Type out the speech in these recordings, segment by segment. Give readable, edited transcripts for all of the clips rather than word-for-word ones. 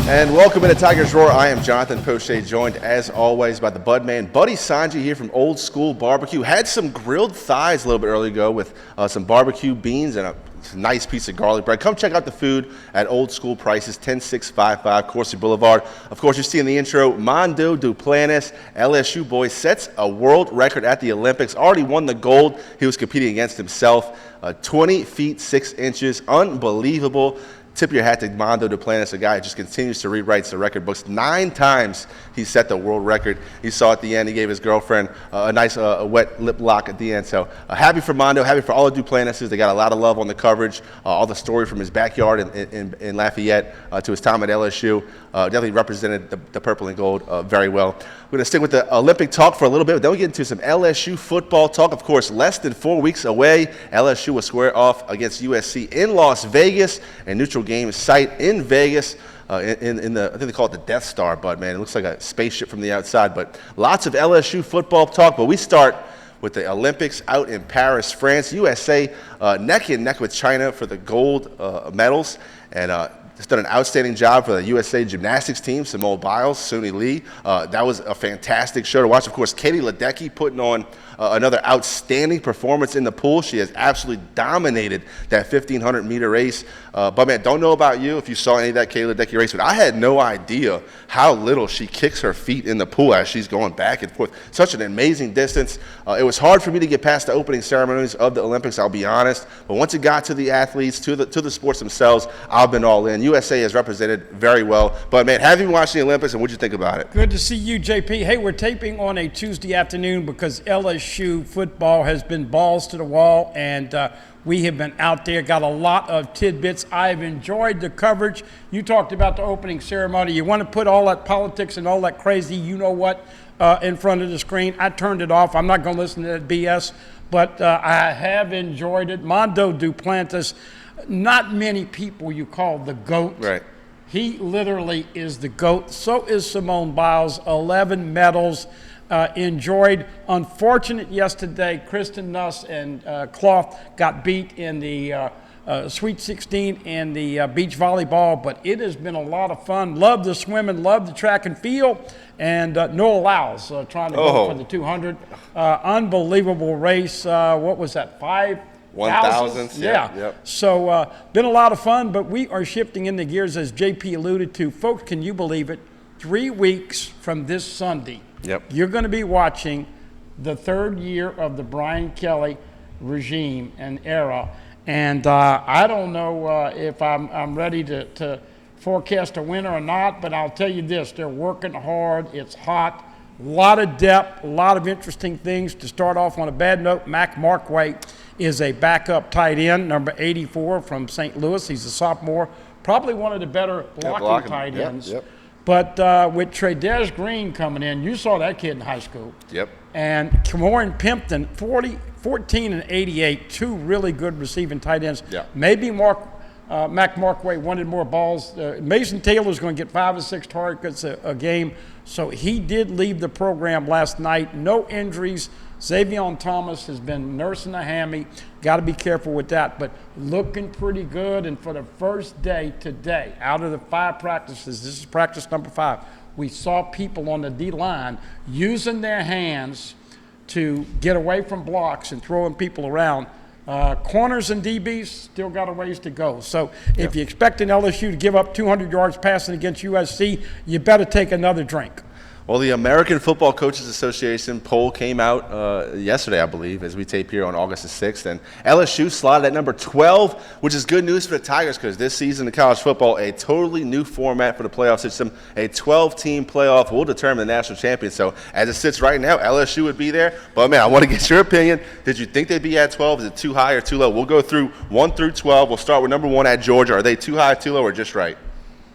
And welcome into Tigers Roar. I am Jonathan Poche, joined as always by the Budman, Buddy Sanji here from Old School Barbecue. Had some grilled thighs a little bit early ago with some barbecue beans and a nice piece of garlic bread. Come check out the food at Old School Prices, 10655 Corsi Boulevard. Of course, you see in the intro, Mondo Duplantis, LSU boy, sets a world record at the Olympics. Already won the gold. He was competing against himself. 20 feet 6 inches, unbelievable. Tip your hat to Mondo Duplantis, a guy who just continues to rewrite the record books. 9 times he set the world record. You saw at the end, he gave his girlfriend a nice wet lip lock at the end. So happy for Mondo, happy for all the Duplanises. They got a lot of love on the coverage. All the story from his backyard in Lafayette to his time at LSU. Definitely represented the purple and gold very well. We're going to stick with the Olympic talk for a little bit, but then we get into some LSU football talk. Of course, less than 4 weeks away, LSU will square off against USC in Las Vegas, a neutral game site in Vegas. In the, I think they call it the Death Star, Bud, man. It looks like a spaceship from the outside, but lots of LSU football talk. But we start with the Olympics out in Paris, France. USA neck and neck with China for the gold medals, and has done an outstanding job for the USA gymnastics team. Simone Biles, Suni Lee. That was a fantastic show to watch. Of course, Katie Ledecky putting on another outstanding performance in the pool. She has absolutely dominated that 1,500-meter race. But, man, don't know about you if you saw any of that Katie Ledecky race, but I had no idea how little she kicks her feet in the pool as she's going back and forth. Such an amazing distance. It was hard for me to get past the opening ceremonies of the Olympics, I'll be honest. But once it got to the athletes, to the sports themselves, I've been all in. USA has represented very well. But, man, have you watched the Olympics, and what did you think about it? Good to see you, JP. Hey, we're taping on a Tuesday afternoon because LSU football has been balls to the wall, and we have been out there, got a lot of tidbits. I've enjoyed the coverage. You talked about the opening ceremony. You want to put all that politics and all that crazy, you know what, in front of the screen. I turned it off. I'm not going to listen to that BS, but I have enjoyed it. Mondo Duplantis, not many people you call the GOAT. Right. He literally is the GOAT. So is Simone Biles, 11 medals. Enjoyed. Unfortunate yesterday, Kristen Nuss and Clough got beat in the Sweet 16 in the beach volleyball, but it has been a lot of fun. Love the swimming, love the track and field, and Noah Lyles trying to go for the 200. Unbelievable race. What was that, 1,000? Yeah. Yep. So been a lot of fun, but we are shifting into gears, as JP alluded to. Folks, can you believe it? 3 weeks from this Sunday, you're going to be watching the 3rd year of the Brian Kelly regime and era. And I don't know if I'm ready to forecast a winner or not, but I'll tell you this, they're working hard. It's hot. A lot of depth, a lot of interesting things. To start off on a bad note, Mac Markway is a backup tight end, number 84 from St. Louis. He's a sophomore, probably one of the better blocking tight ends. But with Tradez Green coming in, you saw that kid in high school. And Cameron Pimpton, 14 and 88, 2 really good receiving tight ends. Maybe Mac Markway wanted more balls. Mason Taylor's going to get 5 or 6 targets a game. So he did leave the program last night. No injuries. Xavion Thomas has been nursing a hammy. Got to be careful with that, but looking pretty good. And for the first day today, out of the 5 practices, this is practice number 5, we saw people on the D-line using their hands to get away from blocks and throwing people around. Corners and DBs still got a ways to go. So if you're expecting LSU to give up 200 yards passing against USC, you better take another drink. Well, the American Football Coaches Association poll came out yesterday, I believe, as we tape here on August the 6th. And LSU slotted at number 12, which is good news for the Tigers because this season of college football, a totally new format for the playoff system. A 12-team playoff will determine the national champion. So as it sits right now, LSU would be there. But, man, I want to get your opinion. Did you think they'd be at 12? Is it too high or too low? We'll go through 1 through 12. We'll start with number 1 at Georgia. Are they too high, too low, or just right?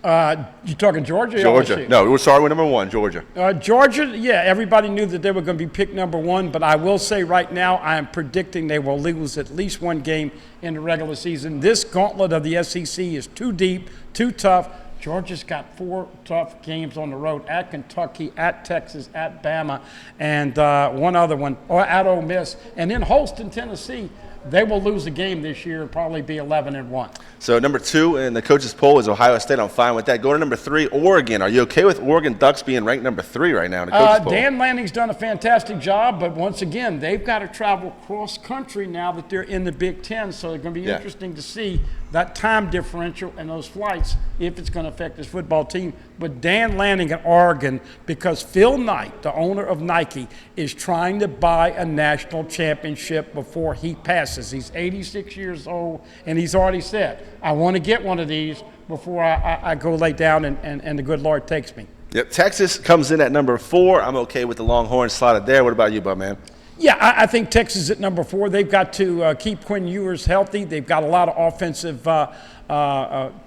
You talking Georgia? Georgia. LSU? No, we're starting with number 1, Georgia. Georgia, yeah, everybody knew that they were going to be picked number 1, but I will say right now I am predicting they will lose at least 1 game in the regular season. This gauntlet of the SEC is too deep, too tough. Georgia's got 4 tough games on the road, at Kentucky, at Texas, at Bama, and one other one, or at Ole Miss. And then Holston, Tennessee. they will lose a game this year and probably be 11-1. So number 2 in the coaches poll is Ohio State. I'm fine with that. Going to number 3, Oregon. Are you okay with Oregon Ducks being ranked number 3 right now in the coaches poll? Dan Lanning's done a fantastic job, but once again, they've got to travel cross country now that they're in the Big Ten. So it's going to be interesting to see that time differential and those flights if it's going to affect this football team. But Dan Lanning at Oregon, because Phil Knight, the owner of Nike, is trying to buy a national championship before he passes. He's 86 years old, and he's already said, I want to get one of these before I go lay down and the good Lord takes me. Yep, Texas comes in at number 4. I'm okay with the Longhorns slotted there. What about you, bud, man? Yeah, I think Texas at number 4. They've got to keep Quinn Ewers healthy. They've got a lot of offensive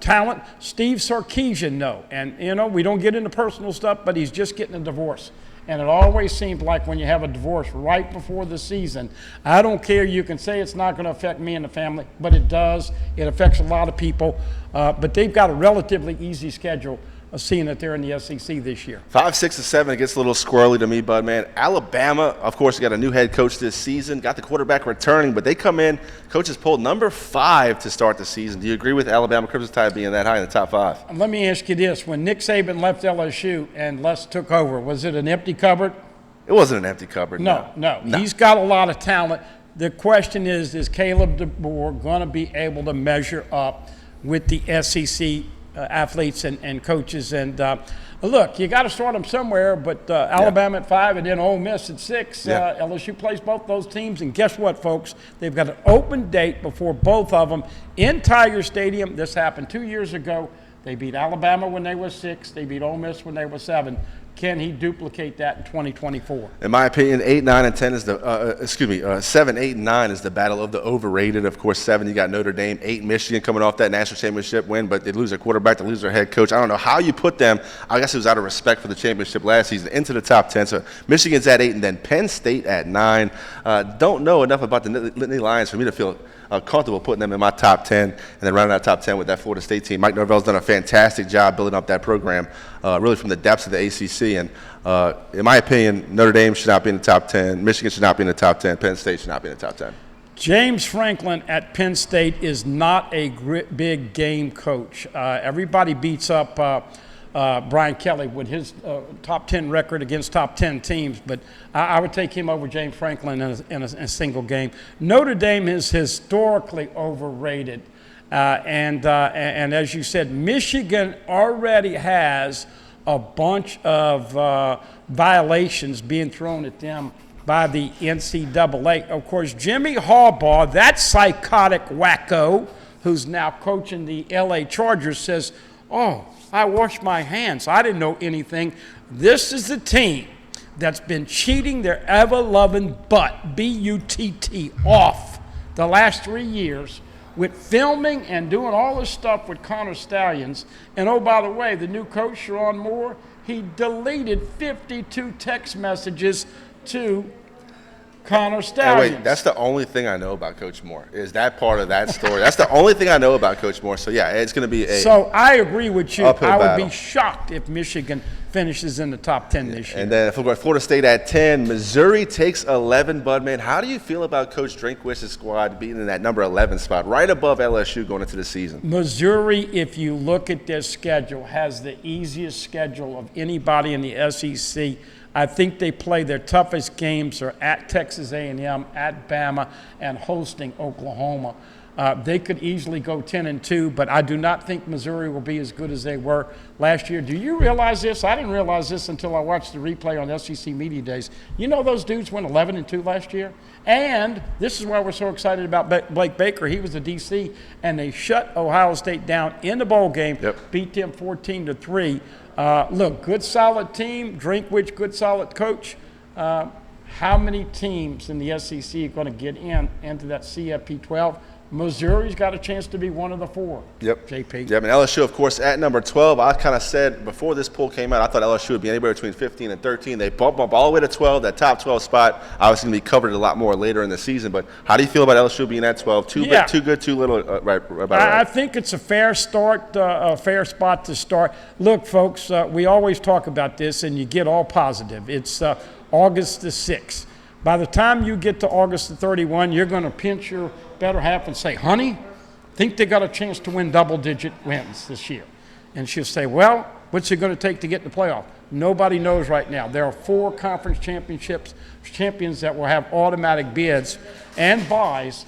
talent. Steve Sarkisian, though, and we don't get into personal stuff, but he's just getting a divorce. And it always seems like when you have a divorce right before the season, I don't care. You can say it's not going to affect me and the family, but it does. It affects a lot of people. But they've got a relatively easy schedule, seeing that they're in the SEC this year. 5, 6, and 7. It gets a little squirrely to me, bud, man. Alabama, of course, got a new head coach this season. Got the quarterback returning, but they come in. Coaches polled number 5 to start the season. Do you agree with Alabama Crimson Tide being that high in the top 5? Let me ask you this. When Nick Saban left LSU and Les took over, was it an empty cupboard? It wasn't an empty cupboard. No. He's got a lot of talent. The question is Caleb DeBoer going to be able to measure up with the SEC athletes and coaches? And look, you got to start them somewhere, but Alabama at 5 and then Ole Miss at 6. LSU plays both those teams, and guess what, folks? They've got an open date before both of them in Tiger Stadium. This happened 2 years ago. They beat Alabama when they were 6. They beat Ole Miss when they were 7. Can he duplicate that in 2024? In my opinion, 8, 9, and 10 is the 7, 8, and 9 is the battle of the overrated. Of course, 7, you got Notre Dame, 8, Michigan coming off that national championship win, but they lose their quarterback, they lose their head coach. I don't know how you put them. I guess it was out of respect for the championship last season into the top 10. So Michigan's at 8, and then Penn State at 9. Don't know enough about the Nittany Lions for me to feel comfortable putting them in my top 10, and then rounding out top 10 with that Florida State team. Mike Norvell's done a fantastic job building up that program, really from the depths of the ACC. And in my opinion, Notre Dame should not be in the top 10. Michigan should not be in the top 10. Penn State should not be in the top 10. James Franklin at Penn State is not a big game coach. Everybody beats up Brian Kelly with his top 10 record against top 10 teams, but I would take him over James Franklin in a single game. Notre Dame is historically overrated, and as you said, Michigan already has a bunch of violations being thrown at them by the NCAA. Of course, Jimmy Harbaugh, that psychotic wacko who's now coaching the LA Chargers, says, "Oh, I washed my hands. I didn't know anything." This is the team that's been cheating their ever-loving butt, B-U-T-T, off the last 3 years with filming and doing all this stuff with Connor Stallions. And oh, by the way, the new coach, Sharon Moore, he deleted 52 text messages to Connor Stallions. Wait, that's the only thing I know about Coach Moore, is that part of that story. That's the only thing I know about Coach Moore. So, yeah, it's going to be a So I agree with you. I would battle. be shocked if Michigan finishes in the top 10 this year. And then if we go to Florida State at 10, Missouri takes 11, Budman. How do you feel about Coach Drinkwitz's squad being in that number 11 spot, right above LSU going into the season? Missouri, if you look at their schedule, has the easiest schedule of anybody in the SEC. I think they play their toughest games are at Texas A&M, at Bama, and hosting Oklahoma. They could easily go 10-2, but I do not think Missouri will be as good as they were last year. Do you realize this? I didn't realize this until I watched the replay on SEC Media Days. You know those dudes went 11-2 last year? And this is why we're so excited about Blake Baker. He was the DC, and they shut Ohio State down in the bowl game, beat them 14-3. Look, good solid team, Drinkwitz, good solid coach. How many teams in the SEC are going to get into that CFP 12? Missouri's got a chance to be one of the 4. JP. Yep, and LSU, of course, at number 12. I kind of said before this poll came out, I thought LSU would be anywhere between 15 and 13. They bump up all the way to 12. That top 12 spot obviously going to be covered a lot more later in the season. But how do you feel about LSU being at 12? Too good, too little? Right. I think it's a fair start, a fair spot to start. Look, folks, we always talk about this, and you get all positive. It's August the 6th. By the time you get to August the 31, you're going to pinch your better half and say, honey, think they got a chance to win double-digit wins this year. And she'll say, well, what's it going to take to get in the playoff? Nobody knows right now. There are 4 conference champions that will have automatic bids and buys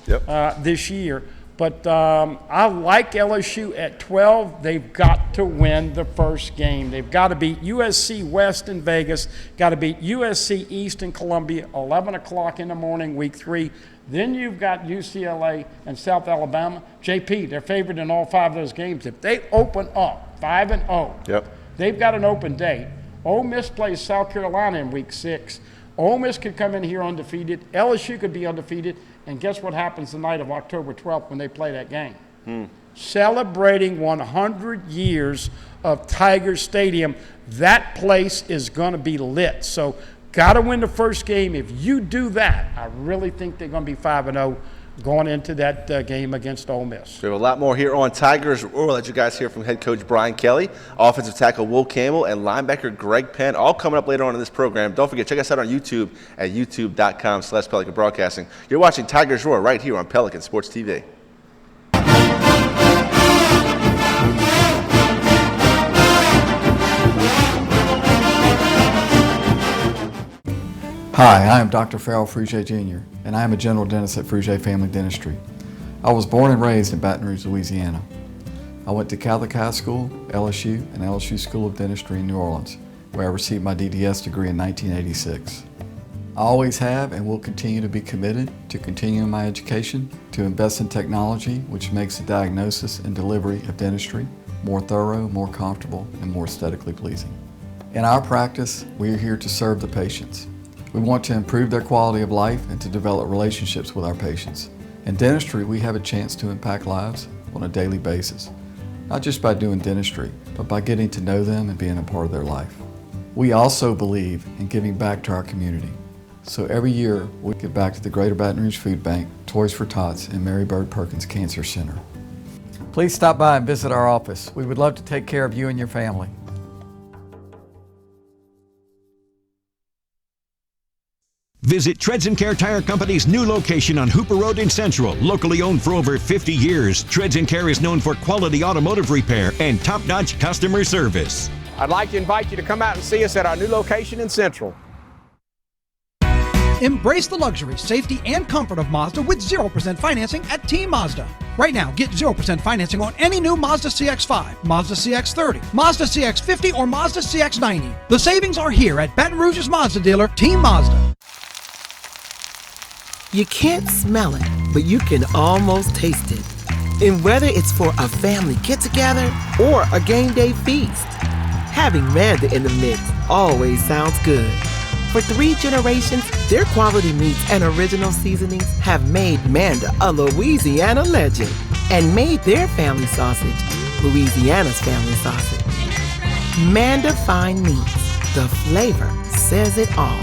this year. But I like LSU at 12. They've got to win the first game. They've got to beat USC West in Vegas, got to beat USC East in Columbia, 11 o'clock in the morning, week 3. Then you've got UCLA and South Alabama. JP, they're favored in all 5 of those games. If they open up 5-0, they've got an open date. Ole Miss plays South Carolina in week 6. Ole Miss could come in here undefeated. LSU could be undefeated. And guess what happens the night of October 12th when they play that game? Celebrating 100 years of Tiger Stadium. That place is going to be lit. So got to win the first game. If you do that, I really think they're going to be 5-0 going into that game against Ole Miss. We have a lot more here on Tigers. We'll let you guys hear from head coach Brian Kelly, offensive tackle Will Campbell, and linebacker Greg Penn, all coming up later on in this program. Don't forget, check us out on YouTube at youtube.com/Pelican Broadcasting. You're watching Tigers Roar right here on Pelican Sports TV. Hi, I am Dr. Farrell Frugier Jr., and I am a general dentist at Frugier Family Dentistry. I was born and raised in Baton Rouge, Louisiana. I went to Catholic High School, LSU, and LSU School of Dentistry in New Orleans, where I received my DDS degree in 1986. I always have and will continue to be committed to continuing my education, to invest in technology which makes the diagnosis and delivery of dentistry more thorough, more comfortable, and more aesthetically pleasing. In our practice, we are here to serve the patients. We want to improve their quality of life and to develop relationships with our patients. In dentistry, we have a chance to impact lives on a daily basis, not just by doing dentistry, but by getting to know them and being a part of their life. We also believe in giving back to our community. So every year, we give back to the Greater Baton Rouge Food Bank, Toys for Tots, and Mary Bird Perkins Cancer Center. Please stop by and visit our office. We would love to take care of you and your family. Visit Treads & Care Tire Company's new location on Hooper Road in Central. Locally owned for over 50 years, Treads & Care is known for quality automotive repair and top-notch customer service. I'd like to invite you to come out and see us at our new location in Central. Embrace the luxury, safety, and comfort of Mazda with 0% financing at Team Mazda. Right now, get 0% financing on any new Mazda CX-5, Mazda CX-30, Mazda CX-50, or Mazda CX-90. The savings are here at Baton Rouge's Mazda dealer, Team Mazda. You can't smell it, but you can almost taste it. And whether it's for a family get-together or a game day feast, having Manda in the mix always sounds good. For 3 generations, their quality meats and original seasonings have made Manda a Louisiana legend and made their family sausage Louisiana's family sausage. Manda Fine Meats, the flavor says it all.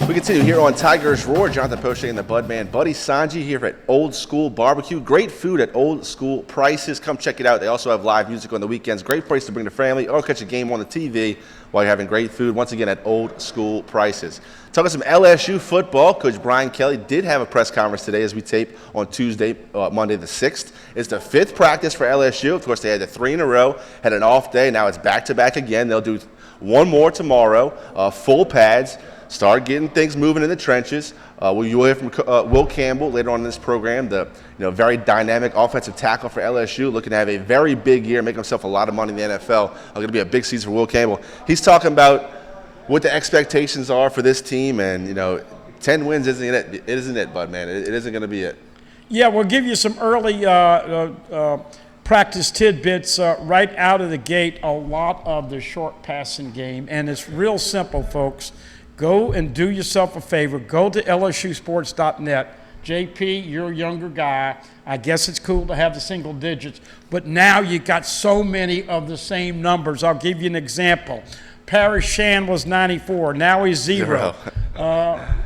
We continue here on Tigers Roar. Jonathan Poche and the Budman Buddy Sanji here at Old School Barbecue. Great food at old school prices. Come check it out. They also have live music on the weekends. Great place to bring the family or catch a game on the TV while you're having great food. Once again, at old school prices. Talking some LSU football, Coach Brian Kelly did have a press conference today as we tape on Monday the 6th. It's the 5th practice for LSU. Of course, they had the 3 in a row, had an off day. Now it's back-to-back again. They'll do one more tomorrow, full pads. Start getting things moving in the trenches. You will hear from Will Campbell later on in this program, the very dynamic offensive tackle for LSU, looking to have a very big year, make himself a lot of money in the NFL. Going to be a big season for Will Campbell. He's talking about what the expectations are for this team, and 10 wins isn't it. It isn't it, Bud, man. It isn't going to be it. Yeah, we'll give you some early practice tidbits right out of the gate. A lot of the short passing game, and it's real simple, folks. Go and do yourself a favor. Go to lsusports.net. JP, you're a younger guy. I guess it's cool to have the single digits, but now you got so many of the same numbers. I'll give you an example. Parrish Shan was 94. Now he's 0.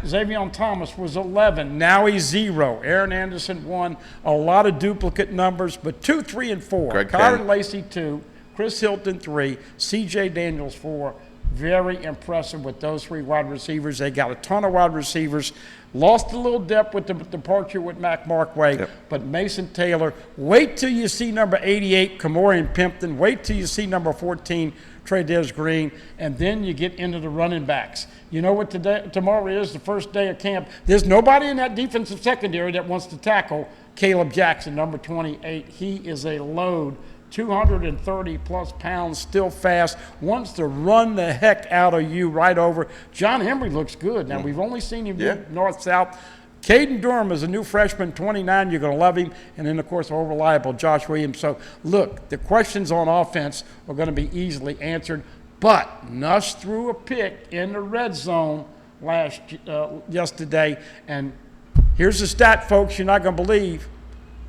Xavier Thomas was 11. Now he's 0. Aaron Anderson 1. A lot of duplicate numbers, but 2, 3, and 4. Kyron Lacey 2. Chris Hilton 3. C.J. Daniels 4. Very impressive with those 3 wide receivers. They got a ton of wide receivers. Lost a little depth with the departure with Mac Markway, but Mason Taylor. Wait till you see number 88, Kamorian Pimpton. Wait till you see number 14, Trey'Dez Green, and then you get into the running backs. You know what tomorrow is, the first day of camp. There's nobody in that defensive secondary that wants to tackle Caleb Jackson, number 28. He is a load. 230-plus pounds, still fast, wants to run the heck out of you right over. John Henry looks good. Now, we've only seen him north-south. Caden Durham is a new freshman, 29. You're going to love him. And then, of course, our reliable Josh Williams. So, look, the questions on offense are going to be easily answered. But Nuss threw a pick in the red zone yesterday. And here's the stat, folks, you're not going to believe.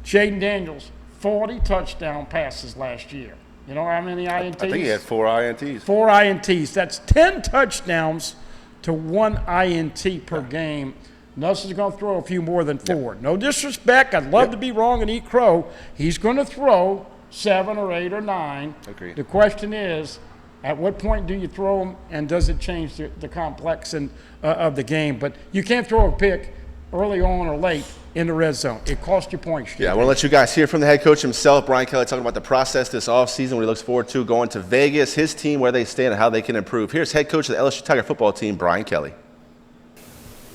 Jaden Daniels, 40 touchdown passes last year. You know how many INTs? I think he had 4 INTs. 4 INTs. That's 10 touchdowns to 1 INT per game. Nuss is going to throw a few more than 4. No disrespect. I'd love to be wrong and eat crow. He's going to throw 7 or 8 or 9. Agreed. The question is, at what point do you throw them, and does it change the complex of the game? But you can't throw a pick early on or late in the red zone. It cost you points. Yeah, I want to let you guys hear from the head coach himself, Brian Kelly, talking about the process this offseason, what he looks forward to going to Vegas, his team, where they stand, and how they can improve. Here's head coach of the LSU Tiger football team, Brian Kelly.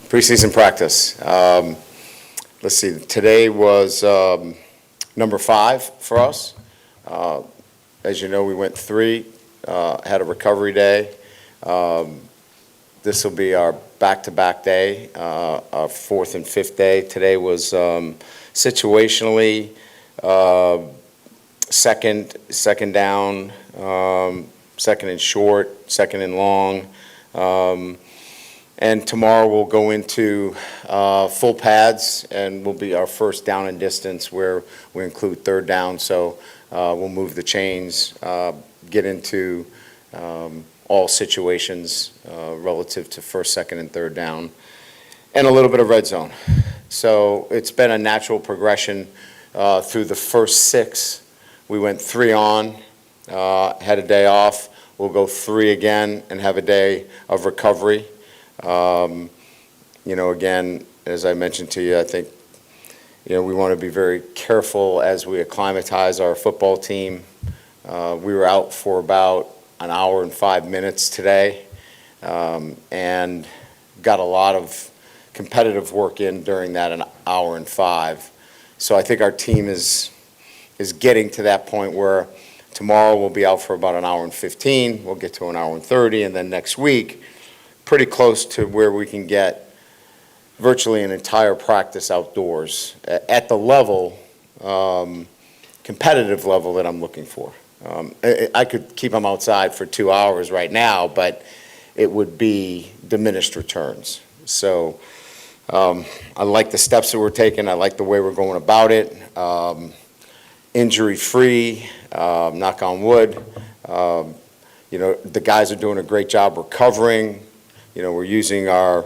Preseason practice. Let's see. Today was number 5 for us. As you know, we went 3, had a recovery day. This will be our back-to-back day, our 4th and 5th day. Today was situationally second down, second and short, second and long. And tomorrow we'll go into full pads, and will be our first down and distance where we include 3rd down. So we'll move the chains, get into all situations relative to 1st, 2nd, and 3rd down, and a little bit of red zone. So it's been a natural progression through the first 6. We went 3 on, had a day off. We'll go 3 again and have a day of recovery. Again, as I mentioned to you, I think, we want to be very careful as we acclimatize our football team. We were out for about an hour and 5 minutes today, and got a lot of competitive work in during that an hour and 5. So I think our team is getting to that point where tomorrow we'll be out for about an hour and 15. We'll get to an hour and 30, and then next week, pretty close to where we can get virtually an entire practice outdoors at the level, competitive level that I'm looking for. I could keep them outside for 2 hours right now, but it would be diminished returns. So I like the steps that we're taking. I like the way we're going about it. Injury-free, knock on wood. The guys are doing a great job recovering. We're using our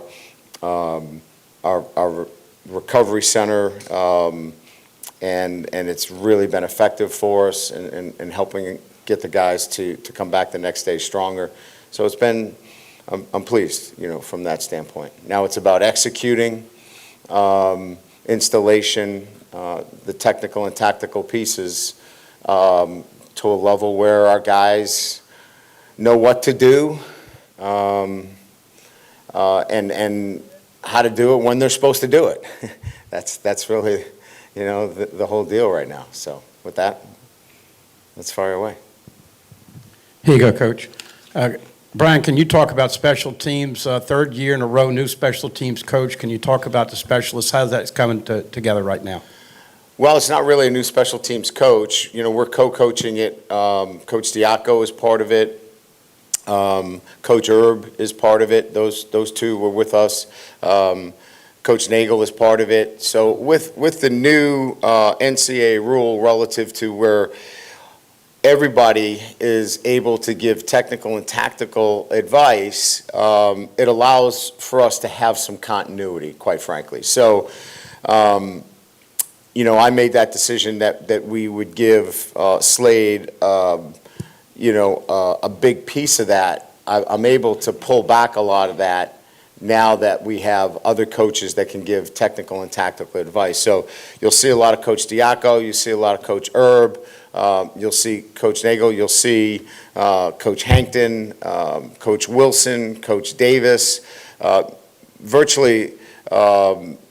our recovery center, and it's really been effective for us in helping get the guys to come back the next day stronger. So it's been, I'm pleased, from that standpoint. Now it's about executing, installation, the technical and tactical pieces to a level where our guys know what to do, and how to do it when they're supposed to do it. That's really, the whole deal right now. So with that, let's fire away. Here you go, Coach. Brian, can you talk about special teams? Third year in a row, new special teams coach. Can you talk about the specialists? How's that coming together right now? Well, it's not really a new special teams coach. We're co-coaching it. Coach Diaco is part of it. Coach Erb is part of it. Those two were with us. Coach Nagel is part of it. So with the new NCAA rule relative to where everybody is able to give technical and tactical advice, it allows for us to have some continuity, quite frankly. So, I made that decision that we would give Slade, a big piece of that. I'm able to pull back a lot of that now that we have other coaches that can give technical and tactical advice. So you'll see a lot of Coach Diaco, you see a lot of Coach Erb, you'll see Coach Nagel, you'll see Coach Hankton, Coach Wilson, Coach Davis. Virtually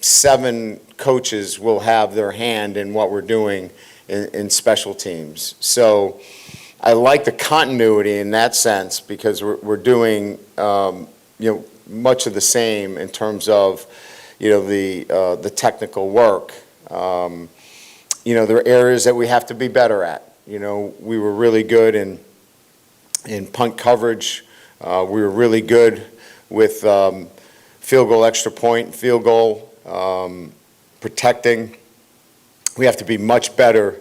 7 coaches will have their hand in what we're doing in special teams. So I like the continuity in that sense because we're doing much of the same in terms of the technical work. There are areas that we have to be better at. We were really good in punt coverage. We were really good with field goal, extra point, field goal, protecting. We have to be much better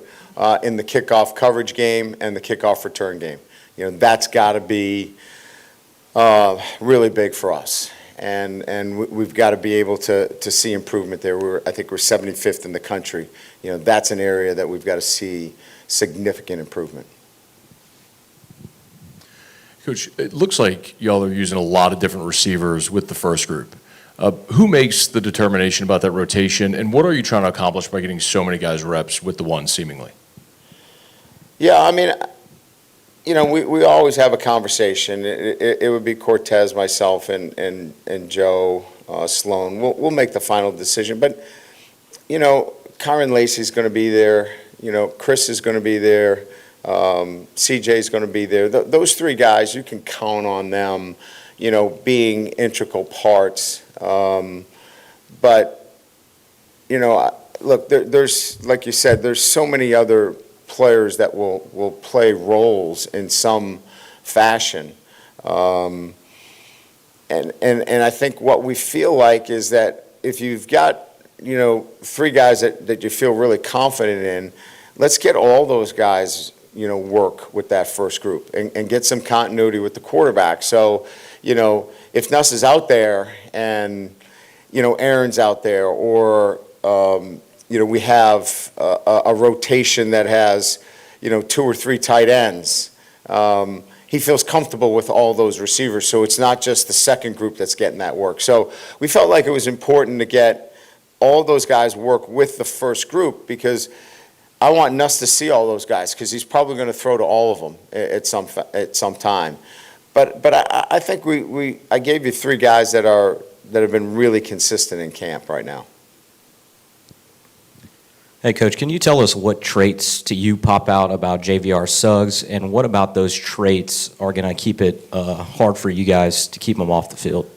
in the kickoff coverage game and the kickoff return game. That's got to be really big for us. And we've got to be able to see improvement there. I think we're 75th in the country. That's an area that we've got to see significant improvement. Coach, it looks like y'all are using a lot of different receivers with the first group. Who makes the determination about that rotation, and what are you trying to accomplish by getting so many guys reps with the one, seemingly? Yeah, we always have a conversation. It would be Cortez, myself, and Joe Sloan. We'll make the final decision. But, Kyron Lacey's going to be there. Chris is going to be there. CJ's going to be there. Those 3 guys, you can count on them, being integral parts. But, look, there's, like you said, there's so many other players that will play roles in some fashion. And I think what we feel like is that if you've got, 3 guys that you feel really confident in, let's get all those guys, work with that first group and get some continuity with the quarterback. So, if Nuss is out there and, Aaron's out there, or, we have a rotation that has, 2 or 3 tight ends. He feels comfortable with all those receivers, so it's not just the second group that's getting that work. So we felt like it was important to get all those guys work with the first group because I want Nuss to see all those guys because he's probably going to throw to all of them at some time. But I think I gave you 3 guys that have been really consistent in camp right now. Hey, Coach, can you tell us what traits to you pop out about JVR Suggs, and what about those traits are going to keep it hard for you guys to keep him off the field?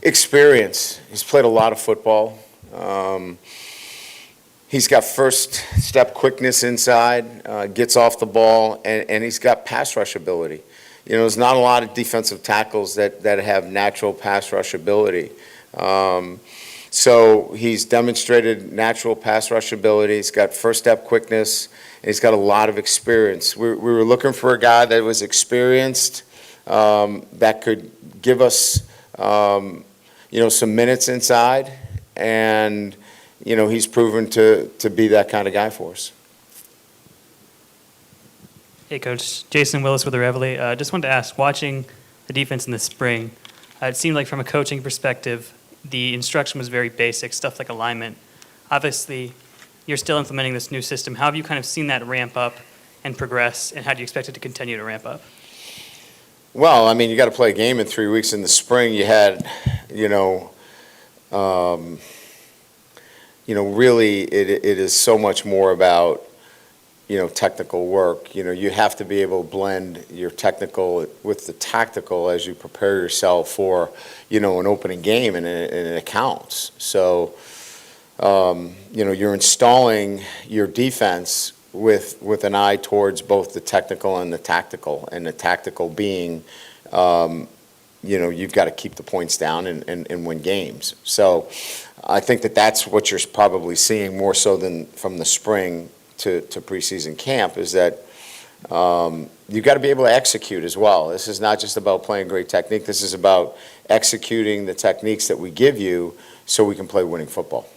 Experience. He's played a lot of football. He's got first step quickness inside, gets off the ball, and he's got pass rush ability. There's not a lot of defensive tackles that have natural pass rush ability. So he's demonstrated natural pass rush ability. He's got first step quickness, and he's got a lot of experience. We were looking for a guy that was experienced, that could give us, some minutes inside, and, he's proven to be that kind of guy for us. Hey, Coach. Jason Willis with the Reveille. Just wanted to ask, watching the defense in the spring, it seemed like from a coaching perspective, the instruction was very basic, stuff like alignment. Obviously, you're still implementing this new system. How have you kind of seen that ramp up and progress, and how do you expect it to continue to ramp up? Well, I mean, you got to play a game in 3 weeks. In the spring, you had, really it is so much more about, technical work. You have to be able to blend your technical with the tactical as you prepare yourself for, an opening game, and it counts. So, you're installing your defense with an eye towards both the technical and the tactical, and the tactical being, you've got to keep the points down and win games. So I think that's what you're probably seeing more so than from the spring to preseason camp, is that you've got to be able to execute as well. This is not just about playing great technique. This is about executing the techniques that we give you so we can play winning football.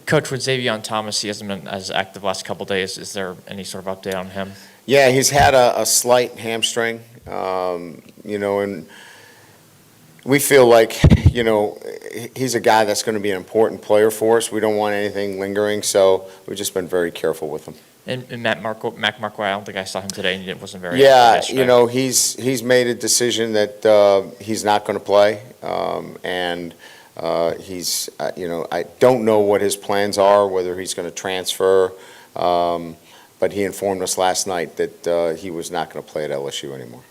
Coach, with Xavier Thomas, he hasn't been as active the last couple of days. Is there any sort of update on him? Yeah, he's had a slight hamstring, and we feel like, he's a guy that's going to be an important player for us. We don't want anything lingering, so we've just been very careful with him. And Mac Markway, I don't think I saw him today, and he wasn't very active yesterday. He's made a decision that he's not going to play, and he's, I don't know what his plans are, whether he's going to transfer, but he informed us last night that he was not going to play at LSU anymore.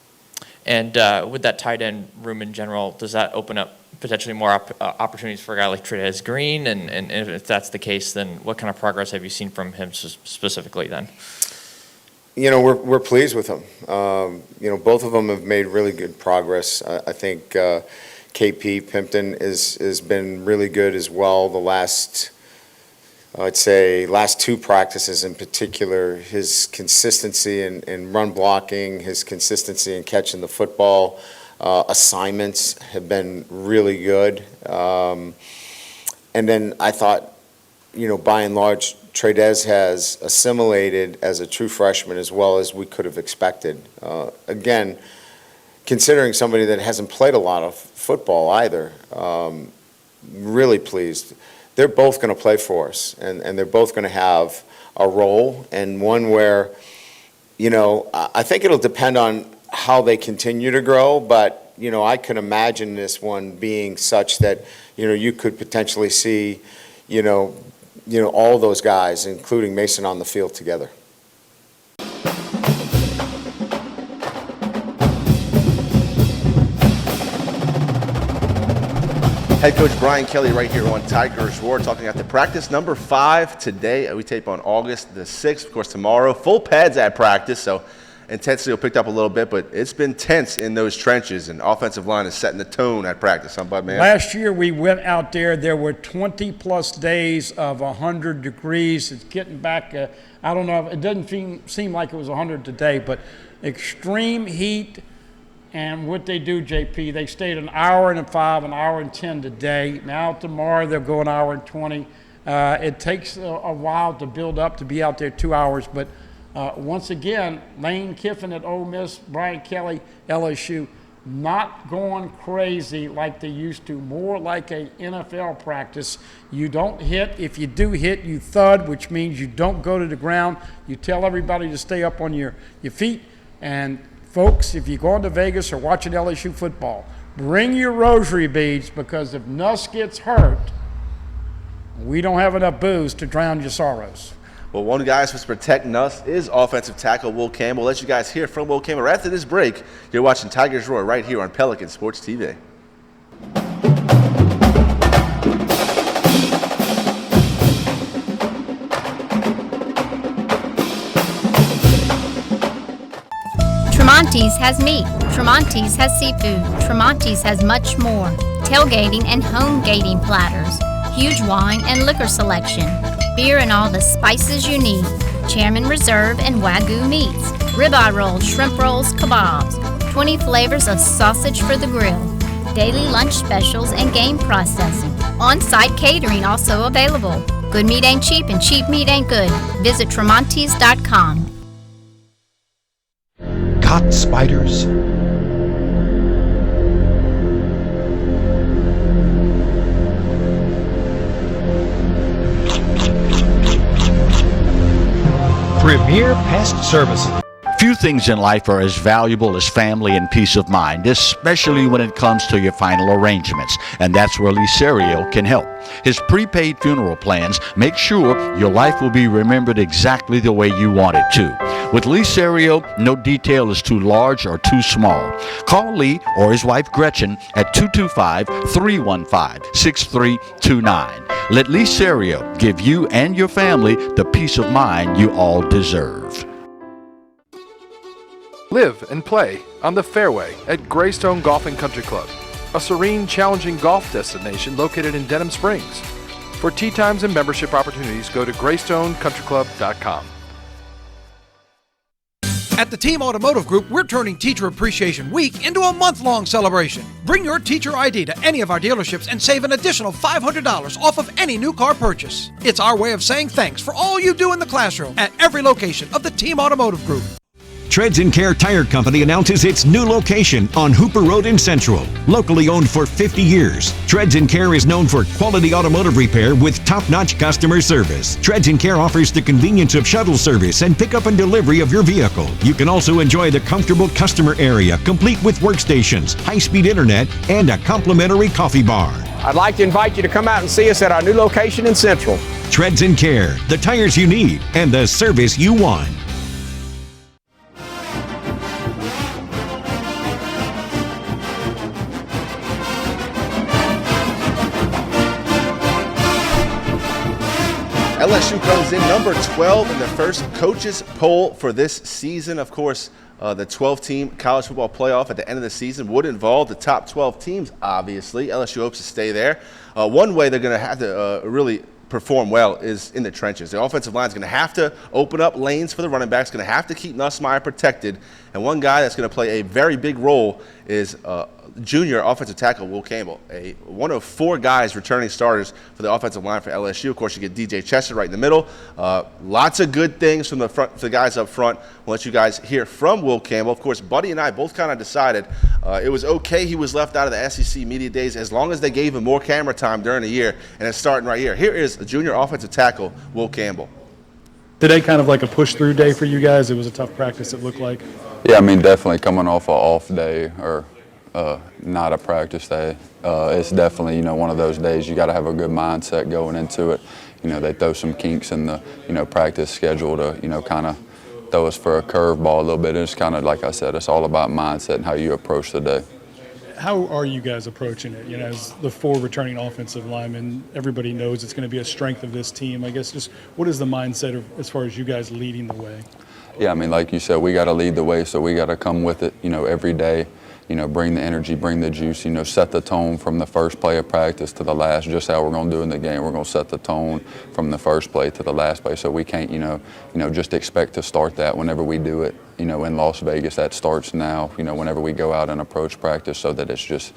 And with that tight end room in general, does that open up potentially more opportunities for a guy like Trez Green? And if that's the case, then what kind of progress have you seen from him specifically then? We're pleased with him. Both of them have made really good progress. I think KP Pimpton has been really good as well the last, I'd say, last two practices in particular. His consistency in run blocking, his consistency in catching the football, assignments have been really good. And then I thought, by and large, Trez has assimilated as a true freshman as well as we could have expected. Again, considering somebody that hasn't played a lot of football either, really pleased. They're both going to play for us, and they're both going to have a role, and one where, I think it'll depend on how they continue to grow, but, I can imagine this one being such that, you could potentially see, all those guys, including Mason, on the field together. Head coach Brian Kelly right here on Tigers Roar, talking about the practice number 5 today. We tape on August the 6th, of course, tomorrow. Full pads at practice, so intensity will pick up a little bit, but it's been tense in those trenches, and offensive line is setting the tone at practice. Huh, Bud, man? Last year we went out there were 20-plus days of 100 degrees. It's getting back, I don't know, it doesn't seem like it was 100 today, but extreme heat. And what they do, JP, they stayed an hour and 5, an hour and 10 today. Now tomorrow they'll go an hour and 20. It takes a while to build up to be out there 2 hours. But once again, Lane Kiffin at Ole Miss, Brian Kelly, LSU, not going crazy like they used to, more like a NFL practice. You don't hit. If you do hit, you thud, which means you don't go to the ground. You tell everybody to stay up on your feet. And folks, if you're going to Vegas or watching LSU football, bring your rosary beads, because if Nuss gets hurt, we don't have enough booze to drown your sorrows. Well, one guy supposed to protect Nuss is offensive tackle Will Campbell. We'll let you guys hear from Will Campbell. After this break, you're watching Tigers Roar right here on Pelican Sports TV. Tremonti's has meat, Tremonti's has seafood, Tremonti's has much more. Tailgating and home gating platters, huge wine and liquor selection, beer and all the spices you need, Chairman Reserve and Wagyu meats, ribeye rolls, shrimp rolls, kebabs, 20 flavors of sausage for the grill, daily lunch specials, and game processing. On-site catering also available. Good meat ain't cheap and cheap meat ain't good. Visit Tremontis.com. Caught spiders? Premier Pest Services. Few things in life are as valuable as family and peace of mind, especially when it comes to your final arrangements, and that's where Licerio can help. His prepaid funeral plans make sure your life will be remembered exactly the way you want it to. With Licerio, no detail is too large or too small. Call Lee or his wife Gretchen at 225-315-6329. Let Licerio give you and your family the peace of mind you all deserve. Live and play on the fairway at Greystone Golf and Country Club, a serene, challenging golf destination located in Denham Springs. For tee times and membership opportunities, go to GreystoneCountryClub.com. At the Team Automotive Group, we're turning Teacher Appreciation Week into a month-long celebration. Bring your teacher ID to any of our dealerships and save an additional $500 off of any new car purchase. It's our way of saying thanks for all you do in the classroom at every location of the Team Automotive Group. Treads & Care Tire Company announces its new location on Hooper Road in Central. Locally owned for 50 years, Treads & Care is known for quality automotive repair with top-notch customer service. Treads & Care offers the convenience of shuttle service and pickup and delivery of your vehicle. You can also enjoy the comfortable customer area, complete with workstations, high-speed internet, and a complimentary coffee bar. I'd like to invite you to come out and see us at our new location in Central. Treads & Care, the tires you need and the service you want. LSU comes in number 12 in the first coaches poll for this season. Of course, the 12-team college football playoff at the end of the season would involve the top 12 teams, obviously. LSU hopes to stay there. One way they're going to have to really perform well is in the trenches. The offensive line is going to have to open up lanes for the running backs, going to have to keep Nussmeier protected. And one guy that's going to play a very big role is junior offensive tackle Will Campbell, one of 4 guys returning starters for the offensive line for LSU. Of course, you get DJ Chester right in the middle. Lots of good things from the front, for the guys up front. We'll let you guys hear from Will Campbell. Of course, Buddy and I both kind of decided it was okay he was left out of the SEC media days as long as they gave him more camera time during the year, and it's starting right here. Here is the junior offensive tackle Will Campbell. Today kind of like a push-through day for you guys? It was a tough practice, it looked like. Yeah, I mean, definitely coming off an off day or not a practice day. It's definitely, one of those days you got to have a good mindset going into it. They throw some kinks in the, practice schedule to, kind of throw us for a curveball a little bit. It's kind of, like I said, it's all about mindset and how you approach the day. How are you guys approaching it? As the 4 returning offensive linemen, everybody knows it's going to be a strength of this team. I guess just what is the mindset as far as you guys leading the way? Yeah, I mean, like you said, we got to lead the way, so we got to come with it, every day. Bring the energy, bring the juice, set the tone from the first play of practice to the last, just how we're going to do in the game. We're going to set the tone from the first play to the last play, so we can't, just expect to start that whenever we do it, in Las Vegas. That starts now, whenever we go out and approach practice, so that it's just,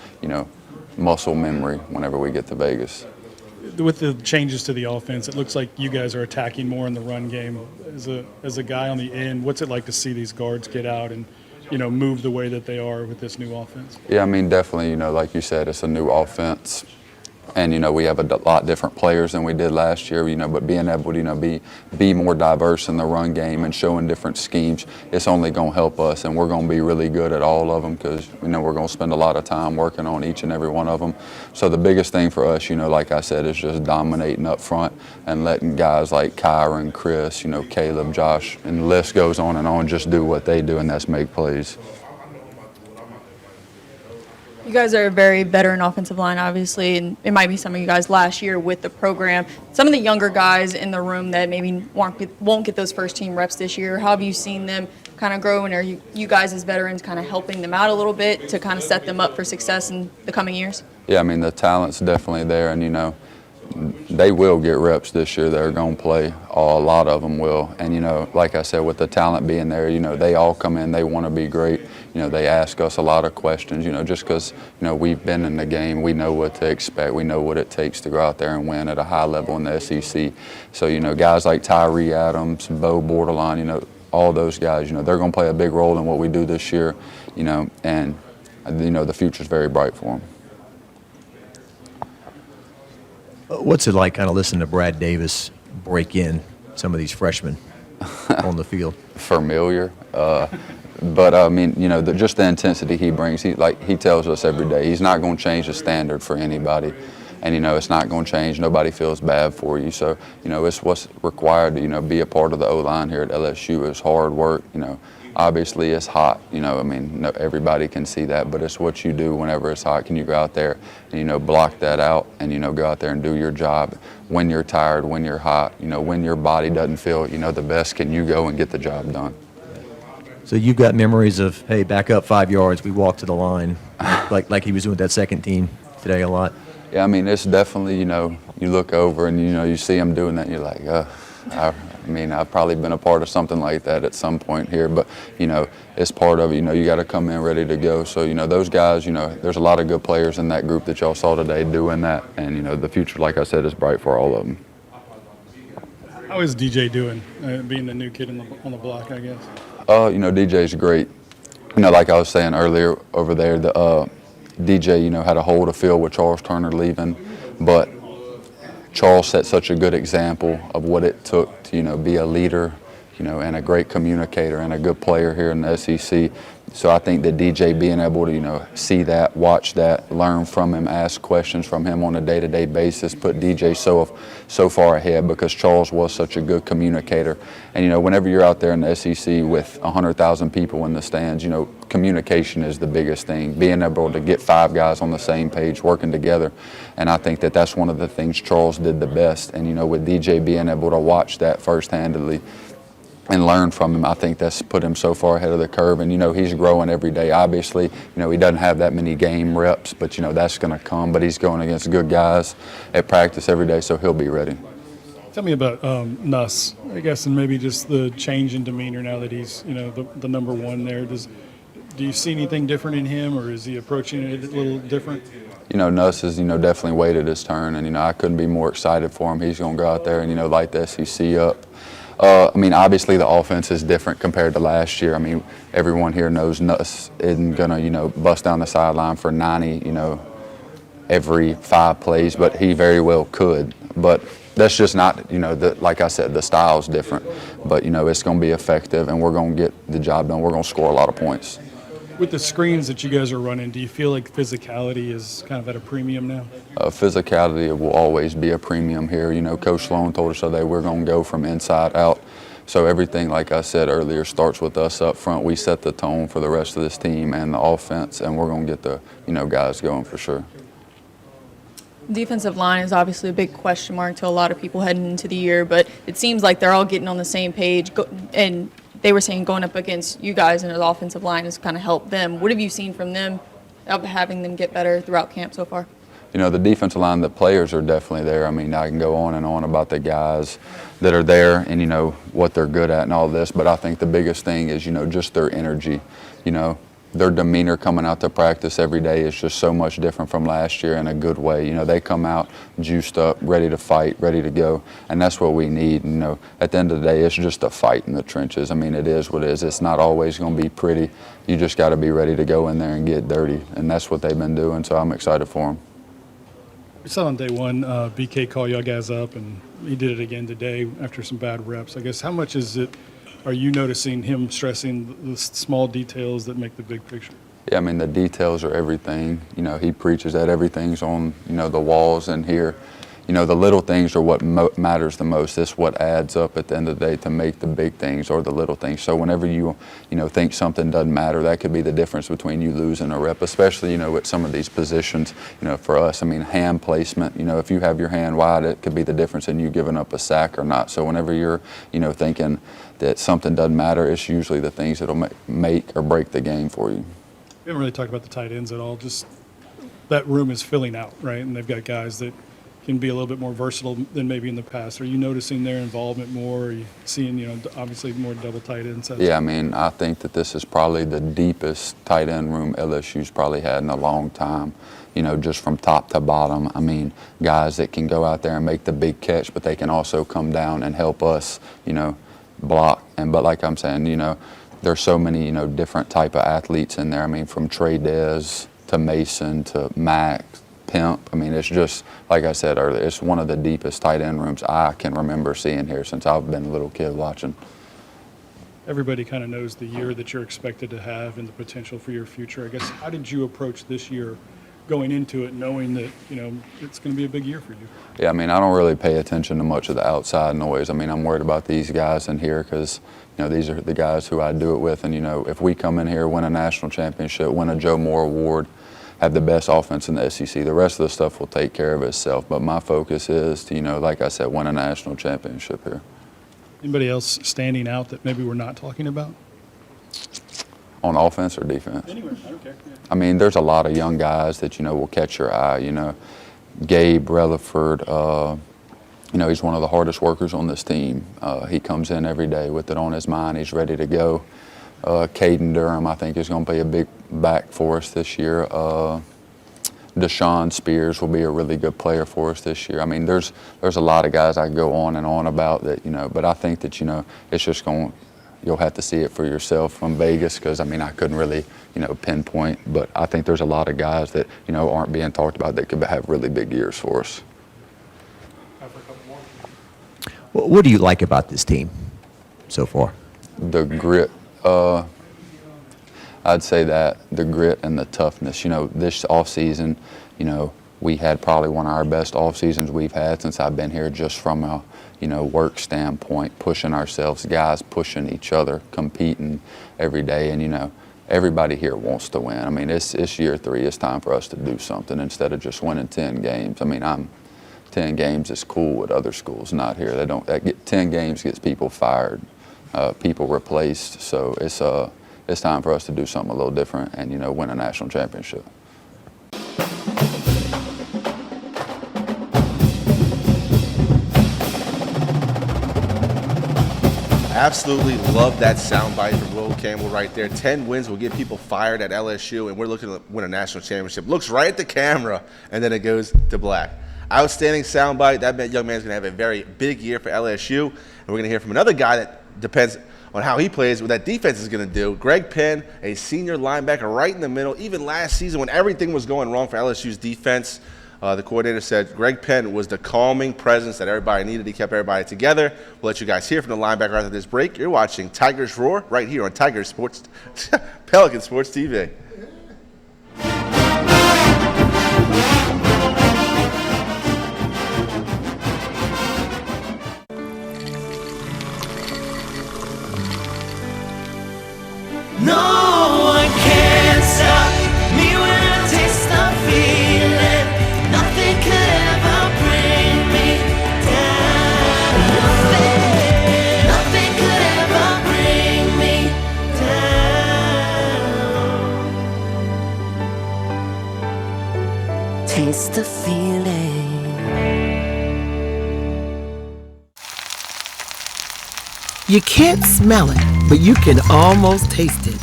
muscle memory whenever we get to Vegas. With the changes to the offense, it looks like you guys are attacking more in the run game. As a guy on the end, what's it like to see these guards get out and move the way that they are with this new offense? Yeah, I mean, definitely, like you said, it's a new offense. And, we have a lot different players than we did last year, but being able to, be more diverse in the run game and showing different schemes, it's only going to help us. And we're going to be really good at all of them because, we're going to spend a lot of time working on each and every one of them. So the biggest thing for us, like I said, is just dominating up front and letting guys like Kyron, Chris, Caleb, Josh, and the list goes on, just do what they do, and that's make plays. You guys are a very veteran offensive line, obviously, and it might be some of you guys last year with the program. Some of the younger guys in the room that maybe won't get those first-team reps this year, how have you seen them kind of grow, and are you guys as veterans kind of helping them out a little bit to kind of set them up for success in the coming years? Yeah, I mean, the talent's definitely there, and, they will get reps this year. They're going to play. A lot of them will. And, like I said, with the talent being there, they all come in, they want to be great. They ask us a lot of questions, just because, we've been in the game. We know what to expect. We know what it takes to go out there and win at a high level in the SEC. So, guys like Tyree Adams, Bo Borderline, all those guys, they're going to play a big role in what we do this year, and, the future's very bright for them. What's it like kind of listening to Brad Davis break in some of these freshmen on the field? Familiar. But I mean, just the intensity he brings. He tells us every day he's not going to change the standard for anybody, and it's not going to change. Nobody feels bad for you. So it's what's required to be a part of the O-line here at LSU. It's hard work. Obviously it's hot. Everybody can see that, but it's what you do whenever it's hot. Can you go out there and block that out and go out there and do your job when you're tired, when you're hot, when your body doesn't feel the best? Can you go and get the job done? So you've got memories of, hey, back up 5 yards, we walk to the line, like he was doing with that second team today a lot. Yeah, it's definitely, you look over and, you see him doing that and you're like, I've probably been a part of something like that at some point here, but, it's part of it. You got to come in ready to go. So, those guys, there's a lot of good players in that group that y'all saw today doing that. And, the future, like I said, is bright for all of them. How is DJ doing, being the new kid on the block, I guess? DJ's great. Like I was saying earlier over there, the DJ, had a hold of field with Charles Turner leaving, but Charles set such a good example of what it took to, be a leader, and a great communicator and a good player here in the SEC. So I think that DJ being able to, see that, watch that, learn from him, ask questions from him on a day-to-day basis, put DJ so far ahead because Charles was such a good communicator. And, whenever you're out there in the SEC with 100,000 people in the stands, communication is the biggest thing. Being able to get 5 guys on the same page, working together. And I think that that's one of the things Charles did the best. And, with DJ being able to watch that first-handedly and learn from him, I think that's put him so far ahead of the curve. And, he's growing every day. Obviously, he doesn't have that many game reps, but, that's going to come. But he's going against good guys at practice every day, so he'll be ready. Tell me about Nuss, I guess, and maybe just the change in demeanor now that he's, the number one there. Do you see anything different in him, or is he approaching it a little different? Nuss has, definitely waited his turn, and, I couldn't be more excited for him. He's going to go out there and, light the SEC up. Obviously the offense is different compared to last year. Everyone here knows Nuss isn't going to, bust down the sideline for 90, every 5 plays, but he very well could. But that's just not, like I said, the style's different. But, it's going to be effective, and we're going to get the job done. We're going to score a lot of points. With the screens that you guys are running, do you feel like physicality is kind of at a premium now? Physicality will always be a premium here. Coach Sloan told us today we're going to go from inside out. So everything, like I said earlier, starts with us up front. We set the tone for the rest of this team and the offense, and we're going to get the, guys going for sure. Defensive line is obviously a big question mark to a lot of people heading into the year, but it seems like they're all getting on the same page, and they were saying going up against you guys and the offensive line has kind of helped them. What have you seen from them of having them get better throughout camp so far? The defensive line, the players are definitely there. I can go on and on about the guys that are there and, what they're good at and all this, but I think the biggest thing is, just their energy. Their demeanor coming out to practice every day is just so much different from last year in a good way. They come out juiced up, ready to fight, ready to go, and that's what we need. At the end of the day, it's just a fight in the trenches. It is what it is. It's not always going to be pretty. You just got to be ready to go in there and get dirty, and that's what they've been doing, so I'm excited for them. We saw on day one, BK call y'all guys up, and he did it again today after some bad reps. I guess how much are you noticing him stressing the small details that make the big picture? Yeah, the details are everything. He preaches that everything's on, the walls in here. The little things are what matters the most. It's what adds up at the end of the day to make the big things or the little things. So whenever you think something doesn't matter, that could be the difference between you losing a rep, especially, with some of these positions, for us. Hand placement, if you have your hand wide, it could be the difference in you giving up a sack or not. So whenever you're, thinking that something doesn't matter, it's usually the things that'll make or break the game for you. We haven't really talked about the tight ends at all. Just that room is filling out, right? And they've got guys that can be a little bit more versatile than maybe in the past. Are you noticing their involvement more? Are you seeing, obviously more double tight end sets? Yeah, I mean, I think that this is probably the deepest tight end room LSU's probably had in a long time, just from top to bottom. I mean, guys that can go out there and make the big catch, but they can also come down and help us, block. But like I'm saying, there's so many, different type of athletes in there. I mean, from Trey Dez to Mason to Max, Pimp. I mean, it's just, like I said earlier, it's one of the deepest tight end rooms I can remember seeing here since I've been a little kid watching. Everybody kind of knows the year that you're expected to have and the potential for your future. I guess, how did you approach this year going into it, knowing that, it's going to be a big year for you? Yeah, I mean, I don't really pay attention to much of the outside noise. I mean, I'm worried about these guys in here because, these are the guys who I do it with. And, if we come in here, win a national championship, win a Joe Moore Award, have the best offense in the SEC, the rest of the stuff will take care of itself. But my focus is to, like I said, win a national championship here. Anybody else standing out that maybe we're not talking about? On offense or defense? Anywhere, I don't care. Yeah. I mean, there's a lot of young guys that, will catch your eye. Gabe Relaford, he's one of the hardest workers on this team. He comes in every day with it on his mind. He's ready to go. Caden Durham, I think, is going to be a big back for us this year. Deshaun Spears will be a really good player for us this year. I mean, there's a lot of guys I can go on and on about that, but I think that, it's just you'll have to see it for yourself from Vegas because, I mean, I couldn't really, pinpoint, but I think there's a lot of guys that, aren't being talked about that could have really big years for us. What do you like about this team so far? The grit. I'd say that the grit and the toughness. This off season, we had probably one of our best off seasons we've had since I've been here, just from a work standpoint, pushing ourselves, guys pushing each other, competing every day, and everybody here wants to win. I mean, it's year 3. It's time for us to do something instead of just winning 10 games. I mean, 10 games is cool with other schools, not here. 10 games gets people fired. People replaced, so it's time for us to do something a little different and win a national championship. Absolutely love that soundbite from Will Campbell right there. 10 wins will get people fired at LSU, and we're looking to win a national championship. Looks right at the camera, and then it goes to black. Outstanding soundbite. That young man's going to have a very big year for LSU, and we're going to hear from another guy that depends on how he plays, what that defense is going to do. Greg Penn, a senior linebacker right in the middle. Even last season when everything was going wrong for LSU's defense, the coordinator said Greg Penn was the calming presence that everybody needed. He kept everybody together. We'll let you guys hear from the linebacker after this break. You're watching Tigers Roar right here on Pelican Sports TV. No one can stop me when I taste the feeling. Nothing could ever bring me down. Nothing could ever bring me down. Taste the feeling. You can't smell it, but you can almost taste it.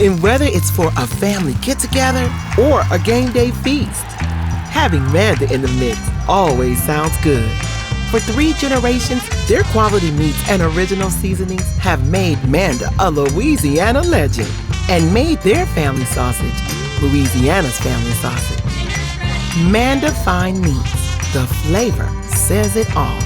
And whether it's for a family get-together or a game day feast, having Manda in the mix always sounds good. For 3 generations, their quality meats and original seasonings have made Manda a Louisiana legend and made their family sausage Louisiana's family sausage. Manda Fine Meats, the flavor says it all.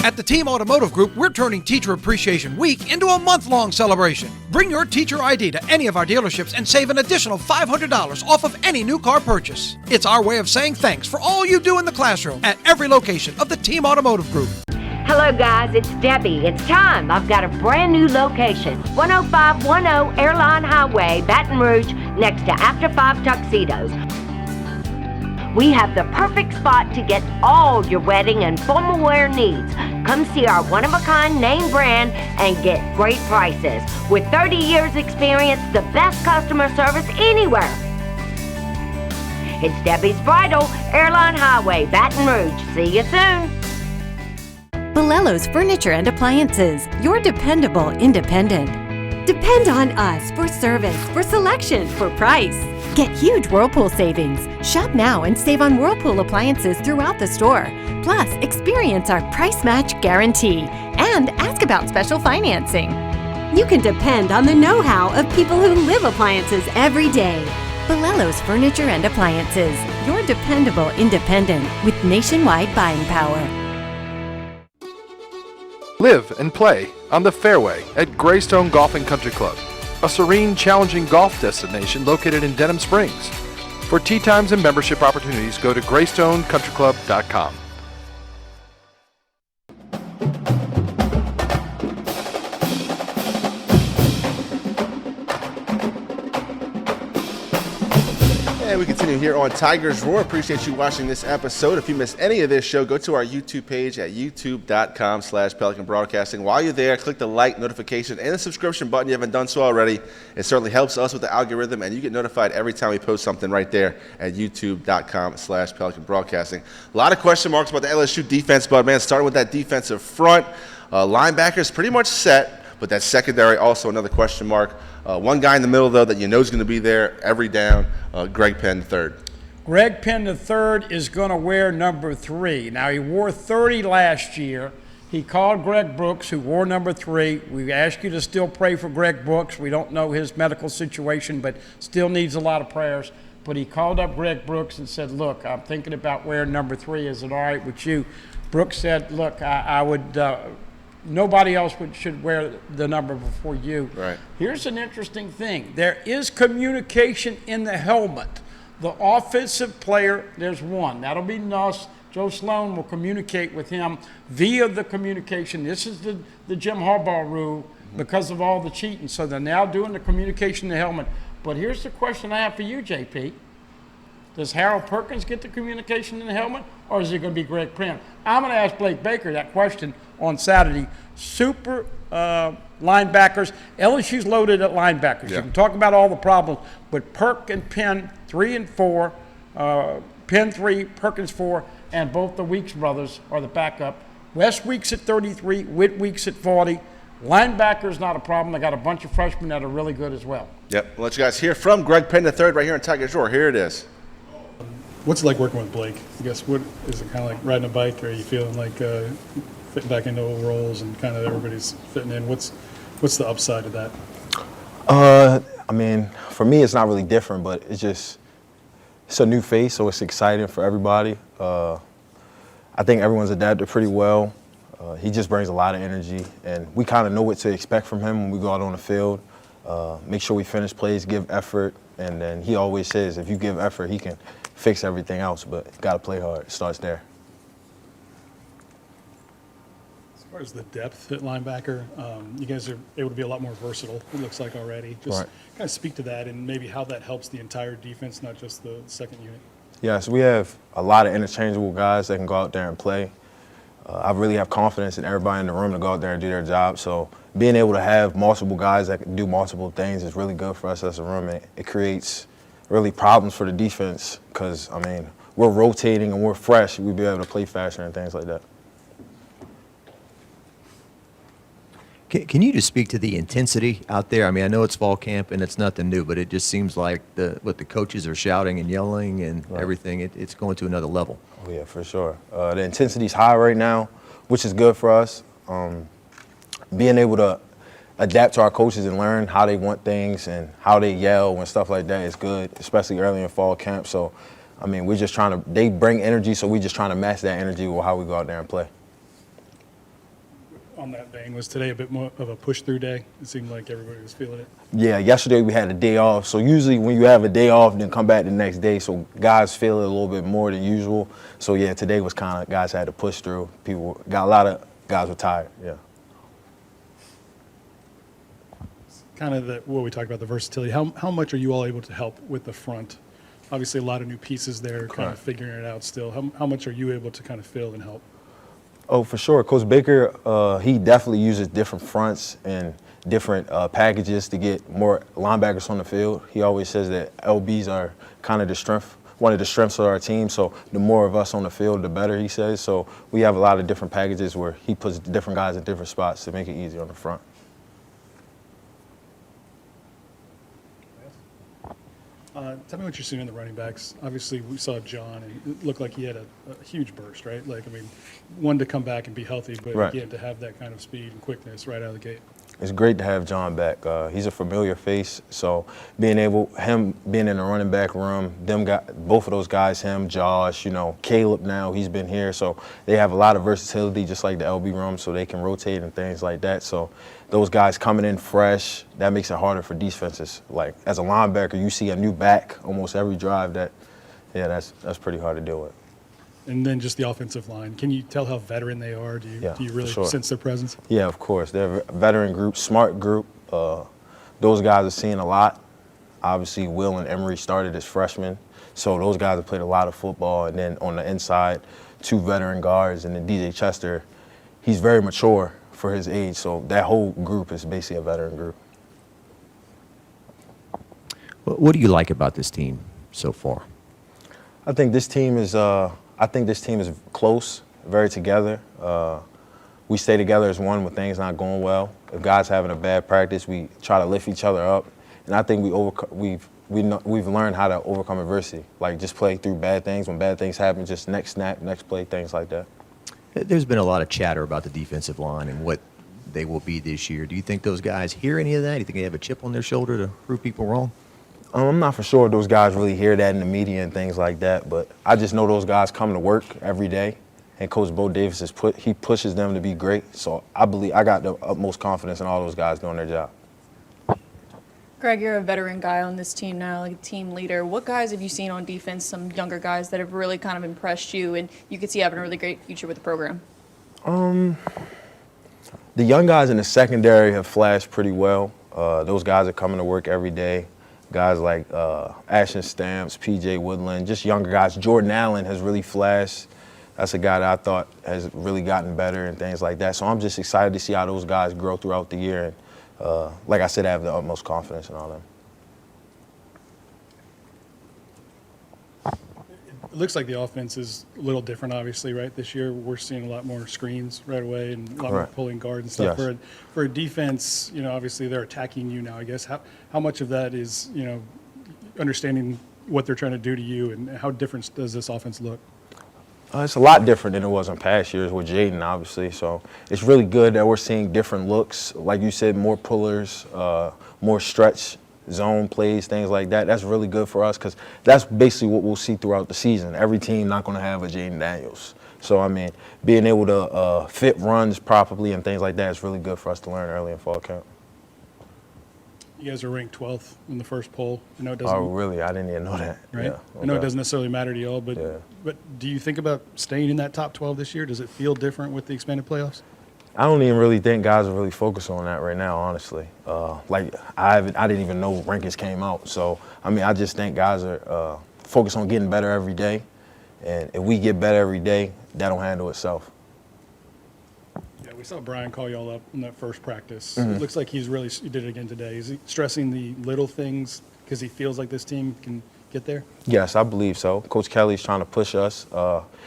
At the Team Automotive Group, we're turning Teacher Appreciation Week into a month-long celebration. Bring your teacher ID to any of our dealerships and save an additional $500 off of any new car purchase. It's our way of saying thanks for all you do in the classroom at every location of the Team Automotive Group. Hello guys, it's Debbie. It's time. I've got a brand new location. 10510 Airline Highway, Baton Rouge, next to After 5 Tuxedos. We have the perfect spot to get all your wedding and formal wear needs. Come see our one-of-a-kind name brand and get great prices. With 30 years experience, the best customer service anywhere. It's Debbie's Bridal, Airline Highway, Baton Rouge. See you soon. Bolello's Furniture and Appliances, your dependable independent. Depend on us for service, for selection, for price. Get huge Whirlpool savings. Shop now and save on Whirlpool appliances throughout the store. Plus, experience our price match guarantee and ask about special financing. You can depend on the know-how of people who live appliances every day. Bolello's Furniture and Appliances, your dependable independent with nationwide buying power. Live and play on the fairway at Greystone Golf and Country Club, a serene, challenging golf destination located in Denham Springs. For tee times and membership opportunities, go to greystonecountryclub.com. And we continue here on Tigers Roar. Appreciate you watching this episode. If you missed any of this show, go to our YouTube page at youtube.com/Pelican Broadcasting. While you're there, click the like, notification, and the subscription button. You haven't done so already. It certainly helps us with the algorithm, and you get notified every time we post something right there at youtube.com/Pelican Broadcasting. A lot of question marks about the LSU defense, Bud, man. Starting with that defensive front. Linebackers pretty much set, but that secondary also another question mark. One guy in the middle, though, that you know is going to be there every down, Greg Penn III. Greg Penn III is going to wear number 3. Now, he wore 30 last year. He called Greg Brooks, who wore number 3. We ask you to still pray for Greg Brooks. We don't know his medical situation, but still needs a lot of prayers. But he called up Greg Brooks and said, look, I'm thinking about wearing number 3. Is it all right with you? Brooks said, look, I would nobody else should wear the number before you. Right. Here's an interesting thing. There is communication in the helmet. The offensive player, there's one. That'll be Nuss. Joe Sloan will communicate with him via the communication. This is the Jim Harbaugh rule because of all the cheating. So they're now doing the communication in the helmet. But here's the question I have for you, JP. Does Harold Perkins get the communication in the helmet, or is it going to be Greg Penn? I'm going to ask Blake Baker that question on Saturday. Super linebackers. LSU's loaded at linebackers. Yeah. You can talk about all the problems, but Perk and Penn, 3 and 4, Penn 3, Perkins 4, and both the Weeks brothers are the backup. Wes Weeks at 33, Whit Weeks at 40. Linebackers not a problem. They got a bunch of freshmen that are really good as well. Yep. We'll let you guys hear from Greg Penn III right here on Tigers Roar. Here it is. What's it like working with Blake? I guess what is it kind of like riding a bike, or are you feeling like fitting back into old roles and kind of everybody's fitting in? What's the upside of that? I mean, for me, it's not really different, but it's a new face, so it's exciting for everybody. I think everyone's adapted pretty well. He just brings a lot of energy, and we kind of know what to expect from him when we go out on the field. Make sure we finish plays, give effort, and then he always says if you give effort, he can fix everything else, but you got to play hard. It starts there. As far as the depth at linebacker, you guys are able to be a lot more versatile, it looks like already. Just kind of speak to that and maybe how that helps the entire defense, not just the second unit. Yes, we have a lot of interchangeable guys that can go out there and play. I really have confidence in everybody in the room to go out there and do their job. So being able to have multiple guys that can do multiple things is really good for us as a room. It creates really problems for the defense because, I mean, we're rotating and we're fresh. We'll be able to play faster and things like that. Can you just speak to the intensity out there? I mean, I know it's fall camp and it's nothing new, but it just seems like what the coaches are shouting and yelling and everything, it's going to another level. Oh, yeah, for sure. The intensity's high right now, which is good for us. Being able to adapt to our coaches and learn how they want things and how they yell and stuff like that is good, especially early in fall camp. So, I mean, we're just trying to, they bring energy, so we're just trying to match that energy with how we go out there and play. On that vein, was today a bit more of a push-through day? It seemed like everybody was feeling it. Yeah, yesterday we had a day off. So usually when you have a day off, then come back the next day. So guys feel it a little bit more than usual. So yeah, today was kind of, guys had to push through. People got, a lot of guys were tired, yeah. Kind of what we talked about, the versatility. How much are you all able to help with the front? Obviously a lot of new pieces there, kind of figuring it out still. How much are you able to kind of fill and help? Oh, for sure. Coach Baker, he definitely uses different fronts and different packages to get more linebackers on the field. He always says that LBs are kind of the strength one of the strengths of our team. So the more of us on the field, the better, he says. So we have a lot of different packages where he puts different guys in different spots to make it easier on the front. Tell me what you're seeing in the running backs. Obviously, we saw John, and it looked like he had a huge burst, right? Like, I mean, one to come back and be healthy, but Right. again, to have that kind of speed and quickness right out of the gate. It's great to have John back. He's a familiar face, so him being in the running back room, both of those guys, him, Josh, Caleb now, he's been here, so they have a lot of versatility just like the LB room, so they can rotate and things like that. So those guys coming in fresh, that makes it harder for defenses. Like as a linebacker, you see a new back almost every drive. That's pretty hard to deal with. And then just the offensive line. Can you tell how veteran they are? Do you really sense their presence? Yeah, of course. They're a veteran group, smart group. Those guys are seeing a lot. Obviously, Will and Emery started as freshmen, so those guys have played a lot of football. And then on the inside, 2 veteran guards, and then DJ Chester, he's very mature for his age, so that whole group is basically a veteran group. What do you like about this team so far? I think this team is close, very together. We stay together as one when things not going well. If guys having a bad practice, we try to lift each other up. And I think we've learned how to overcome adversity. Like just play through bad things. When bad things happen, just next snap, next play, things like that. There's been a lot of chatter about the defensive line and what they will be this year. Do you think those guys hear any of that? Do you think they have a chip on their shoulder to prove people wrong? I'm not for sure if those guys really hear that in the media and things like that, but I just know those guys come to work every day, and Coach Bo Davis he pushes them to be great. So I got the utmost confidence in all those guys doing their job. Greg, you're a veteran guy on this team now, like a team leader. What guys have you seen on defense, some younger guys that have really kind of impressed you and you could see having a really great future with the program? The young guys in the secondary have flashed pretty well. Those guys are coming to work every day. Guys like Ashton Stamps, P.J. Woodland, just younger guys. Jordan Allen has really flashed. That's a guy that I thought has really gotten better and things like that. So I'm just excited to see how those guys grow throughout the year. And like I said, I have the utmost confidence in all of them. It looks like the offense is a little different, obviously, right? This year we're seeing a lot more screens right away and a lot more pulling guard and stuff. Yes. For a defense, obviously they're attacking you now, I guess. How much of that is, understanding what they're trying to do to you, and how different does this offense look? It's a lot different than it was in past years with Jaden, obviously. So it's really good that we're seeing different looks. Like you said, more pullers, more stretch zone plays, things like that. That's really good for us because that's basically what we'll see throughout the season. Every team not going to have a Jaden Daniels. So, I mean, being able to fit runs properly and things like that is really good for us to learn early in fall camp. You guys are ranked 12th in the first poll. I know it doesn't. Oh, really? I didn't even know that. Right? Yeah, okay. I know it doesn't necessarily matter to y'all, but do you think about staying in that top 12 this year? Does it feel different with the expanded playoffs? I don't even really think guys are really focused on that right now, honestly. I didn't even know rankings came out. So, I mean, I just think guys are focused on getting better every day. And if we get better every day, that'll handle itself. Yeah, we saw Brian call y'all up in that first practice. Mm-hmm. It looks like he did it again today. Is he stressing the little things because he feels like this team can get there? Yes, I believe so. Coach Kelly's trying to push us.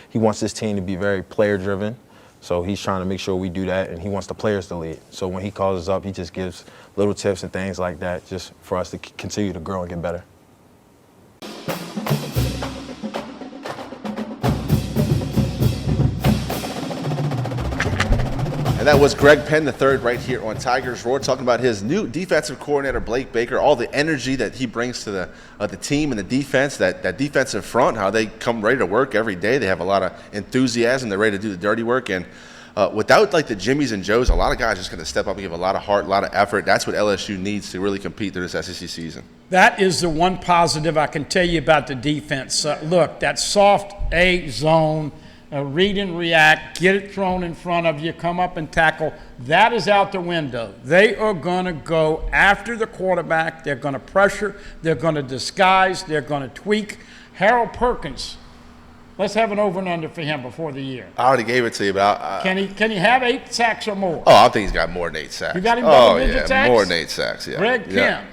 He wants this team to be very player-driven. So he's trying to make sure we do that, and he wants the players to lead. So when he calls us up, he just gives little tips and things like that just for us to continue to grow and get better. And that was Greg Penn III right here on Tigers Roar, talking about his new defensive coordinator, Blake Baker, all the energy that he brings to the team and the defense, that defensive front, how they come ready to work every day. They have a lot of enthusiasm. They're ready to do the dirty work. And without like the Jimmies and Joes, a lot of guys are just going to step up and give a lot of heart, a lot of effort. That's what LSU needs to really compete through this SEC season. That is the one positive I can tell you about the defense. Look, that soft A zone, read and react, get it thrown in front of you, come up and tackle. That is out the window. They are going to go after the quarterback. They're going to pressure. They're going to disguise. They're going to tweak. Harold Perkins, let's have an over and under for him before the year. I already gave it to you, but Can he have 8 sacks or more? I think he's got more than 8 sacks. You got him double-digit sacks? More than 8 sacks, yeah. Greg Kim. Yeah.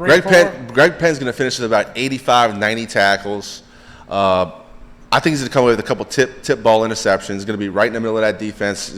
Greg Penn's going to finish with about 85, 90 tackles. I think he's going to come away with a couple tip ball interceptions. He's going to be right in the middle of that defense.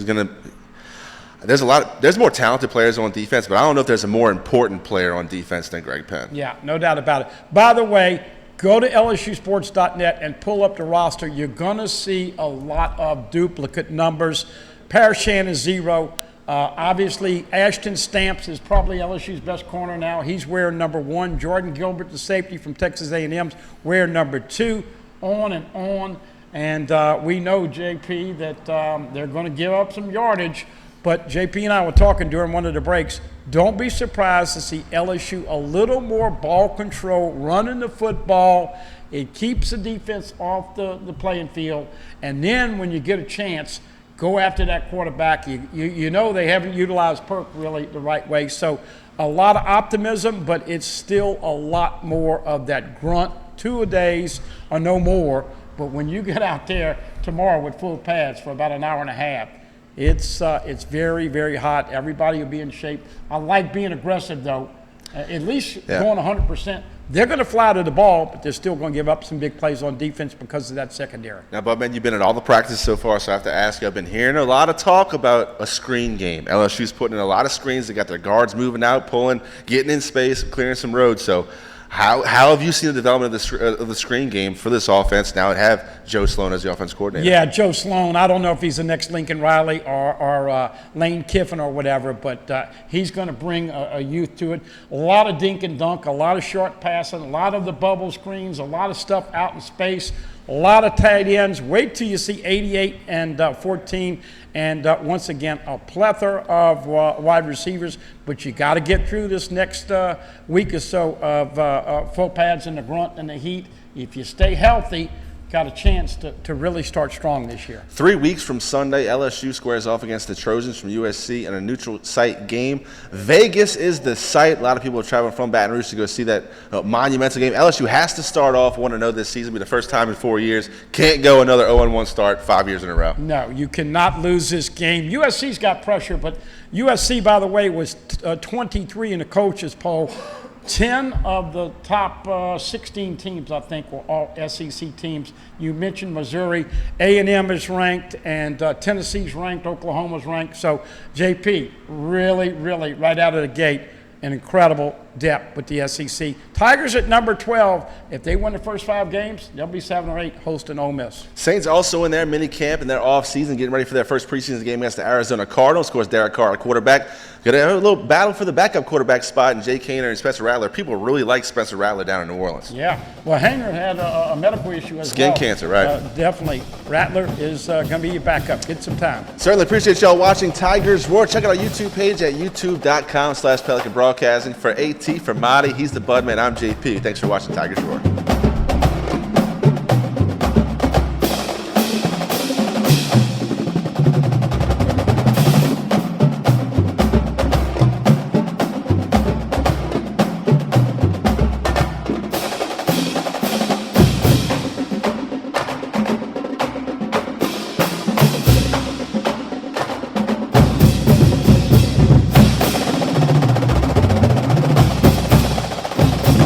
There's more talented players on defense, but I don't know if there's a more important player on defense than Greg Penn. Yeah, no doubt about it. By the way, go to LSUsports.net and pull up the roster. You're going to see a lot of duplicate numbers. Parashan is 0. Obviously, Ashton Stamps is probably LSU's best corner now. He's wearing number 1. Jordan Gilbert, the safety from Texas A&M's, wearing number 2. On and on. And we know, JP, that they're going to give up some yardage. But JP and I were talking during one of the breaks. Don't be surprised to see LSU a little more ball control, running the football. It keeps the defense off the playing field. And then when you get a chance, go after that quarterback. You know they haven't utilized Perk really the right way. So a lot of optimism, but it's still a lot more of that grunt, 2-a-days or no more. But when you get out there tomorrow with full pads for about an hour and a half, it's very, very hot. Everybody will be in shape. I like being aggressive, though. At least going 100%. They're going to fly to the ball, but they're still going to give up some big plays on defense because of that secondary. Now, Budman, you've been at all the practices so far, so I have to ask you, I've been hearing a lot of talk about a screen game. LSU's putting in a lot of screens. They got their guards moving out, pulling, getting in space, clearing some roads. So how have you seen the development of the screen game for this offense now and have Joe Sloan as the offense coordinator? Yeah, Joe Sloan. I don't know if he's the next Lincoln Riley or Lane Kiffin or whatever, but he's going to bring a youth to it. A lot of dink and dunk, a lot of short passing, a lot of the bubble screens, a lot of stuff out in space, a lot of tight ends. Wait till you see 88 and 14. And once again, a plethora of wide receivers. But you got to get through this next week or so of full pads in the grunt and the heat. If you stay healthy, got a chance to really start strong this year. 3 weeks from Sunday, LSU squares off against the Trojans from USC in a neutral site game. Vegas is the site. A lot of people are traveling from Baton Rouge to go see that monumental game. LSU has to start off 1-0 this season. It'll be the first time in 4 years. Can't go another 0-1 start 5 years in a row. No, you cannot lose this game. USC's got pressure, but USC, by the way, was 23 in the coaches poll. 10 of the top 16 teams, I think, were all SEC teams. You mentioned Missouri. A&M is ranked, and Tennessee's ranked, Oklahoma's ranked. So, JP, really, really, right out of the gate, an incredible depth with the SEC. Tigers at number 12. If they win the first 5 games, they'll be 7 or 8 hosting Ole Miss. Saints also in their mini camp and their off season, getting ready for their first preseason game against the Arizona Cardinals. Of course, Derek Carr, quarterback. Got a little battle for the backup quarterback spot in Jay Kaner and Spencer Rattler. People really like Spencer Rattler down in New Orleans. Yeah. Well, Hanger had a medical issue as well. Skin cancer, right. Definitely. Rattler is going to be your backup. Get some time. Certainly appreciate y'all watching Tigers Roar. Check out our YouTube page at youtube.com/Pelican Broadcasting. For AT, for Marty, he's the Budman. I'm JP. Thanks for watching Tigers Roar.